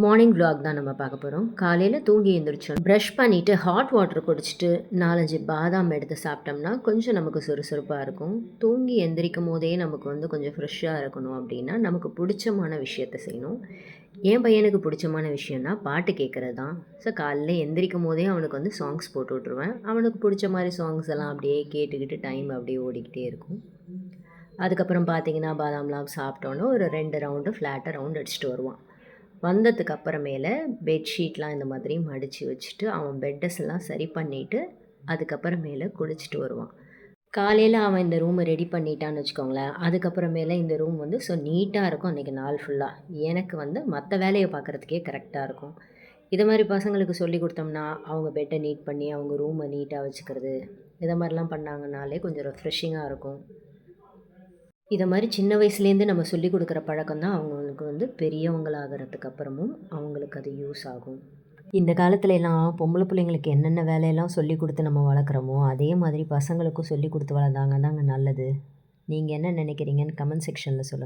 Morning vlog தான் நம்ம பார்க்க போகிறோம். காலையில் தூங்கி எழுந்திரிச்சோம், ப்ரஷ் பண்ணிவிட்டு ஹாட் வாட்டர் குடிச்சிட்டு 4-5 பாதாம் எடுத்து சாப்பிட்டோம்னா கொஞ்சம் நமக்கு சுறுசுறுப்பாக இருக்கும். தூங்கி எந்திரிக்கும் போதே நமக்கு வந்து கொஞ்சம் ஃப்ரெஷ்ஷாக இருக்கணும் அப்படின்னா நமக்கு பிடிச்சமான விஷயத்த செய்யணும். என் பையனுக்கு பிடிச்சமான விஷயம்னா பாட்டு கேட்குறது தான். ஸோ காலையில் எந்திரிக்கும் போதே அவனுக்கு வந்து சாங்ஸ் போட்டு விட்ருவேன். அவனுக்கு பிடிச்ச மாதிரி சாங்ஸ் எல்லாம் அப்படியே கேட்டுக்கிட்டு டைம் அப்படியே ஓடிக்கிட்டே இருக்கும். அதுக்கப்புறம் பார்த்தீங்கன்னா பாதாம்லாம் சாப்பிட்டோன்னே ஒரு 2 ரவுண்டு ஃப்ளாட்டாக ரவுண்ட் அடிச்சுட்டு வருவான். வந்ததுக்கு அப்புறமேல பெட்ஷீட்லாம் இந்த மாதிரி மடித்து வச்சுட்டு அவன் பெட்டஸ் எல்லாம் சரி பண்ணிவிட்டு அதுக்கப்புறமேல குளிச்சுட்டு வருவான். காலையில் அவன் இந்த ரூமை ரெடி பண்ணிட்டான்னு வச்சுக்கோங்களேன். அதுக்கப்புறமேல இந்த ரூம் வந்து நீட்டாக இருக்கும் அன்றைக்கி நாள் ஃபுல்லாக. எனக்கு வந்து மற்ற வேலையை பார்க்குறதுக்கே கரெக்டாக இருக்கும். இதை மாதிரி பசங்களுக்கு சொல்லி கொடுத்தோம்னா அவங்க பெட்டை நீட் பண்ணி அவங்க ரூமை நீட்டாக வச்சுக்கிறது, இதை மாதிரிலாம் பண்ணாங்கனாலே கொஞ்சம் ரெஃப்ரெஷிங்காக இருக்கும். இதை மாதிரி சின்ன வயசுலேருந்து நம்ம சொல்லிக் கொடுக்குற பழக்கம் தான் அவங்களுக்கு வந்து பெரியவங்களாகிறதுக்கு அப்புறமும் அவங்களுக்கு அது யூஸ் ஆகும். இந்த காலத்துல எல்லாம் பொம்பளை பிள்ளைங்களுக்கு என்னென்ன வேலையெல்லாம் சொல்லி கொடுத்து நம்ம வளர்க்குறோமோ அதே மாதிரி பசங்களுக்கும் சொல்லி கொடுத்து வளர்ந்தாங்க தாங்க நல்லது. நீங்கள் என்ன நினைக்கிறீங்கன்னு கமெண்ட் செக்ஷனில் சொல்லுங்கள்.